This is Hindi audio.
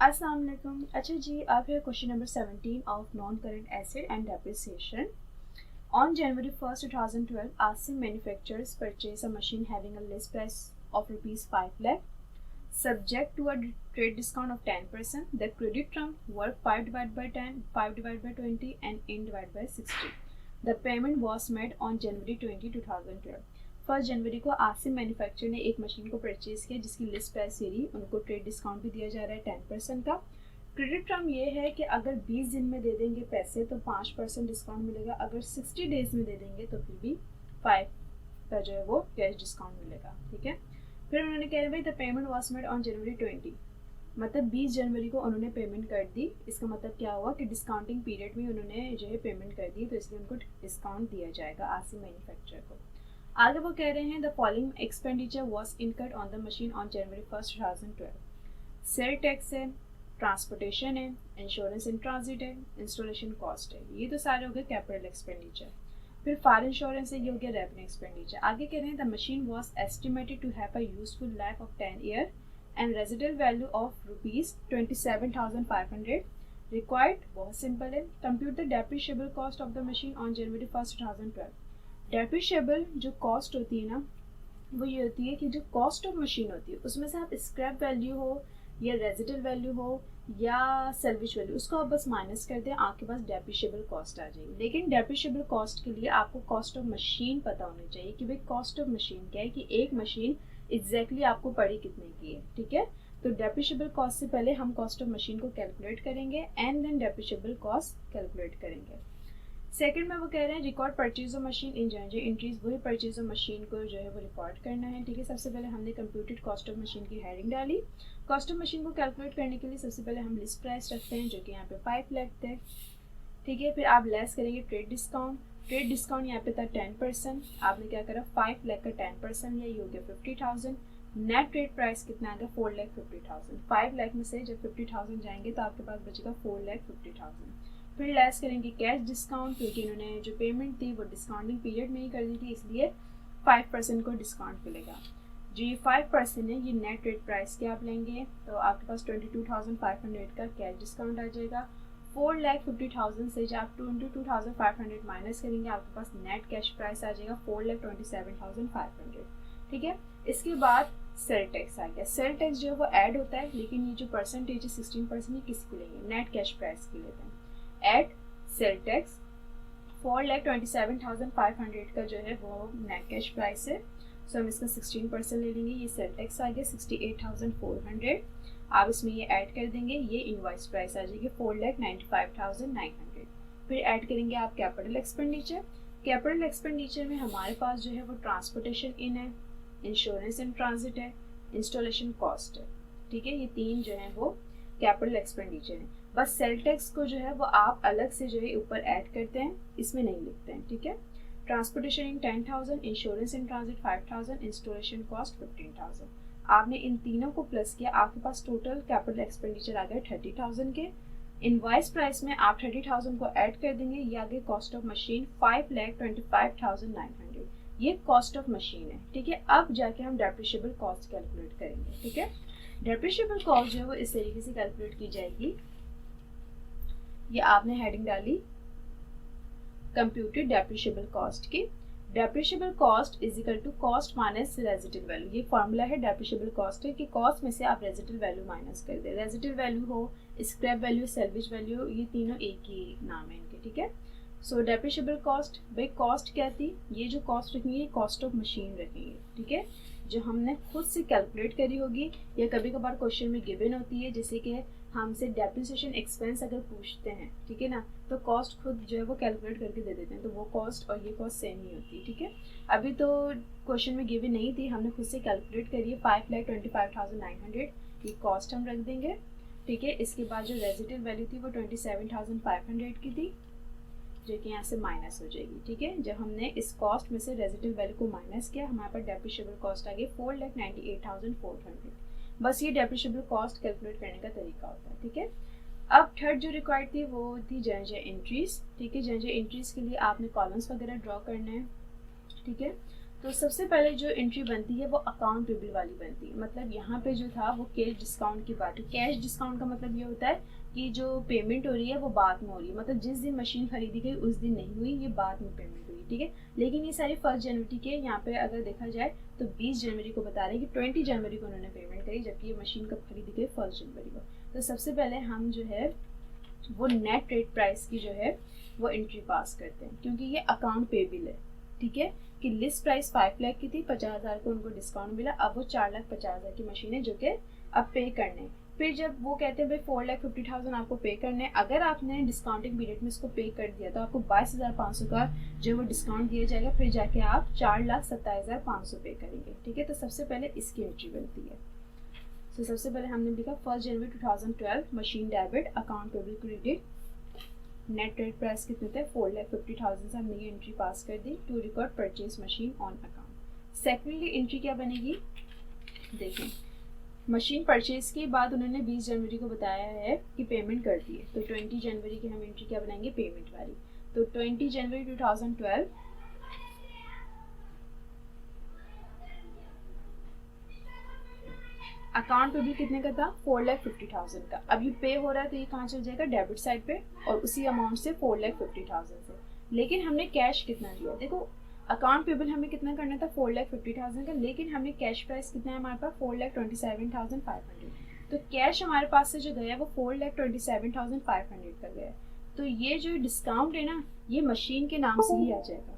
अस्सलाम वालेकुम। अच्छा जी, आप है question number 17 of non current asset and depreciation. On January 1st, 2012, ASIM manufacturers purchased a machine having a list price of rupees 5 lakh, subject to a trade discount of 10%. The credit term were 5 divided by 10, 5 divided by 20, and n divided by 60. The payment was made on January 20, 2012. 1 जनवरी को आसिम मैन्युफैक्चर ने एक मशीन को परचेज किया जिसकी लिस्ट प्राइस ये रही। उनको ट्रेड डिस्काउंट भी दिया जा रहा है 10% का। क्रेडिट टर्म ये है कि अगर 20 दिन में दे देंगे पैसे तो 5% डिस्काउंट मिलेगा, अगर 60 डेज में दे देंगे तो फिर भी 5 का जो है वो कैश डिस्काउंट मिलेगा। ठीक है, फिर उन्होंने कह रहे भाई the payment was made on January 20, मतलब 20 जनवरी को उन्होंने पेमेंट कर दी। इसका मतलब क्या हुआ कि डिस्काउंटिंग पीरियड में उन्होंने जो है पेमेंट कर दी, तो इसलिए उनको डिस्काउंट दिया जाएगा आसिम मैन्युफैक्चर को। आगे वो कह रहे हैं the following expenditure was incurred on the machine on January 1st, 2012। Sale tax है, ट्रांसपोर्टेशन है, इंश्योरेंस इन ट्रांजिट है, इंस्टॉलेशन कॉस्ट है। ये तो सारे हो गए कैपिटल एक्सपेंडिचर। फिर फायर इंश्योरेंस है, ये हो गया रेवेन्यू एक्सपेंडिचर। आगे कह रहे हैं the machine was estimated to have a useful life of 10 year and residual value of ₹27,500 required. बहुत सिंपल है। Compute the depreciable cost of the machine on January 1st, 2012। Depreciable जो कॉस्ट होती है ना, वो ये होती है कि जो कॉस्ट ऑफ मशीन होती है उसमें से आप स्क्रैप वैल्यू हो या रेजिडल वैल्यू हो या सेल्वेज वैल्यू, उसको आप बस माइनस कर दें, आपके पास डेप्रिशिएबल कॉस्ट आ जाएगी। लेकिन डेप्रिशिएबल कॉस्ट के लिए आपको कॉस्ट ऑफ मशीन पता होनी चाहिए कि भाई कॉस्ट ऑफ मशीन क्या है, कि एक मशीन एग्जैक्टली आपको पड़ी कितने की है। ठीक है, तो डेप्रिशिएबल कॉस्ट से पहले हम कॉस्ट ऑफ मशीन को कैलकुलेट करेंगे and then depreciable cost calculate करेंगे। सेकंड में वो कह रहे हैं record purchase of machine in journal entries, वही परचेज ऑफ मशीन को जो है वो रिकॉर्ड करना है। ठीक है, सबसे पहले हमने कंप्यूटेड कॉस्ट ऑफ मशीन की हेडिंग डाली। कॉस्ट ऑफ मशीन को कैलकुलेट करने के लिए सबसे पहले हम लिस्ट प्राइस रखते हैं जो कि यहाँ पे 5 लाख थे। ठीक है, फिर आप लेस करेंगे ट्रेड डिस्काउंट। ट्रेड डिस्काउंट यहाँ पे था 10%, आपने क्या करा 5 लाख का 10% लिया, ये हो गया 50,000। नेट ट्रेड प्राइस कितना आ गया 4,50,000। 5 लाख में से जब 50,000 जाएंगे तो आपके पास बचेगा 4,50,000। फिर लेस करेंगे कैश डिस्काउंट, क्योंकि इन्होंने जो पेमेंट थी वो डिस्काउंटिंग पीरियड में ही कर दी थी, इसलिए 5% को डिस्काउंट मिलेगा। जो ये 5% है ये नेट ट्रेड प्राइस के आप लेंगे तो आपके पास 22,500 का कैश डिस्काउंट आ जाएगा। 4,50,000 से जब आप 22,500 माइनस करेंगे आपके पास नेट कैश प्राइस आ जाएगा 4,27,500। ठीक है, इसके बाद सेल टैक्स आ गया। सेल टैक्स जो है वो ऐड होता है, लेकिन ये जो परसेंटेज है 16% ये किसकी लेंगे, नेट कैश प्राइस की लेते हैं। एड सेल टैक्स 4,27,500 का जो है वो नेट कैश प्राइस है, सो हम इसका 16% ले लेंगे। ये सेल टैक्स आ गया 68,400। आप इसमें ये ऐड कर देंगे, ये इनवॉइस प्राइस आ जाएगी 4,95,900। फिर ऐड करेंगे आप कैपिटल एक्सपेंडिचर। कैपिटल एक्सपेंडिचर में हमारे पास जो है वो ट्रांसपोर्टेशन इन है, इंश्योरेंस इन ट्रांजिट है, इंस्टॉलेशन कॉस्ट है। ठीक है, ये तीन जो है वो कैपिटल एक्सपेंडिचर है। बस सेल टैक्स को जो है वो आप अलग से जो है ऊपर ऐड करते हैं, इसमें नहीं लिखते हैं। ठीक है, transportation in 10,000, insurance in transit 5,000, installation cost 15,000। आपने इन तीनों को प्लस किया, आपके पास टोटल कैपिटल एक्सपेंडिचर आ गया 30,000 के। इनवॉइस प्राइस में आप 30,000 को ऐड कर देंगे, ये आगे कॉस्ट ऑफ मशीन 5,25,900, ये कॉस्ट ऑफ मशीन है। ठीक है, अब जाके हम डेप्रिशिएबल कॉस्ट कैलकुलेट करेंगे। ठीक है, डेप्रिशिएबल कॉस्ट जो है वो इस तरीके से कैलकुलेट की जाएगी। ये आपने हेडिंग डाली कंप्यूटेड डेप्रिशिएबल कॉस्ट की। Depreciable cost is equal to cost minus residual value. ये फॉर्मूला है डेप्रिशिएबल कॉस्ट है कि कॉस्ट में से आप रेजिडल वैल्यू माइनस कर दे। रेजिडल वैल्यू हो, स्क्रैप वैल्यू, सेल्वेज वैल्यू, ये तीनों एक ही नाम है इनके। ठीक है, सो डेप्रिशिएबल कॉस्ट, भाई कॉस्ट क्या थी, ये जो कॉस्ट रखेंगे कॉस्ट ऑफ मशीन रखेंगे। ठीक है, जो हमने खुद से कैलकुलेट करी होगी या कभी कभार क्वेश्चन में गिवन होती है, जैसे कि हमसे डेप्रिसिएशन एक्सपेंस अगर पूछते हैं, ठीक है ना, तो कॉस्ट खुद जो है वो कैलकुलेट करके दे देते हैं, तो वो कॉस्ट और ये कॉस्ट सेम ही होती है। ठीक है, अभी तो क्वेश्चन में गिवन नहीं थी, हमने खुद से कैलकुलेट करी है 5,25,900, ये कॉस्ट हम रख देंगे। ठीक है, इसके बाद जो रेजिडल वैल्यू थी वो 27,500 की थी, जो कि यहाँ से माइनस हो जाएगी। ठीक है, जब हमने इस कॉस्ट में से रेजिडल वैल्यू को माइनस किया हमारे पास डेप्रिशिएबल कॉस्ट आ गई 4,98,400। बस ये डेप्रिशिएबल कॉस्ट कैलकुलेट करने का तरीका होता है। ठीक है, अब थर्ड जो रिक्वायर्ड थी वो थी जनरल एंट्रीज। ठीक है, जनरल एंट्रीज के लिए आपने कॉलम्स वगैरह ड्रॉ करना है। ठीक है, तो सबसे पहले जो एंट्री बनती है वो अकाउंट पेबल वाली बनती है। मतलब यहाँ पे जो था वो कैश डिस्काउंट की बात है। कैश डिस्काउंट का मतलब ये होता है कि जो पेमेंट हो रही है वो बाद में हो रही है, मतलब जिस दिन मशीन खरीदी गई उस दिन नहीं हुई, ये बाद में पेमेंट हुई, ठीक है। लेकिन ये सारी 1 जनवरी के यहाँ पे अगर देखा जाए तो 20 जनवरी को बता रहे हैं कि 20 जनवरी को उन्होंने पेमेंट करी, जबकि ये मशीन कब खरीदी गई, 1 जनवरी को। तो सबसे पहले हम जो है वो नेट ट्रेड प्राइस की जो है वो एंट्री पास करते हैं, क्योंकि ये अकाउंट पेबल है, ठीक है। कि लिस्ट प्राइस 5 लाख की थी, 50,000 को उनको डिस्काउंट मिला, अब वो 4,50,000 की मशीन है जो कि अब पे करने। फिर जब वो कहते हैं भाई 4,50,000 आपको पे करने, अगर आपने डिस्काउंटिंग पीरियड में इसको पे कर दिया तो आपको 22,500 का जो वो डिस्काउंट दिया जाएगा, फिर जाके आप 4,27,500 पे करेंगे, ठीक है। तो सबसे पहले इसकी एंट्री बनती है। तो सबसे पहले हमने लिखा 1 जनवरी 2012 machine debit account payable credit, net trade price कितने थे, 4,50,000 से हमने ये एंट्री पास कर दी to record purchase machine on account. Secondly entry क्या बनेगी, देखें, मशीन परचेज के बाद उन्होंने 20 जनवरी को बताया है कि पेमेंट कर दी है, तो 20 जनवरी की हम एंट्री क्या बनाएंगे, पेमेंट वाली। तो 20 जनवरी 2012 अकाउंट पे भी कितने का था, 4,50,000 का। अब ये पे हो रहा है तो ये कहाँ चल जाएगा, डेबिट साइड पे, और उसी अमाउंट से 4,50,000 से। लेकिन हमने कैश कितना लिया, देखो अकाउंट पेबल हमें कितना करना था, 4,50,000 का, लेकिन हमने कैश प्राइस कितना है हमारे पास, 4,27,500। तो कैश हमारे पास से जो गया वो 4,27,500 का गया। तो ये जो डिस्काउंट है ना, ये मशीन के नाम से ही आ जाएगा,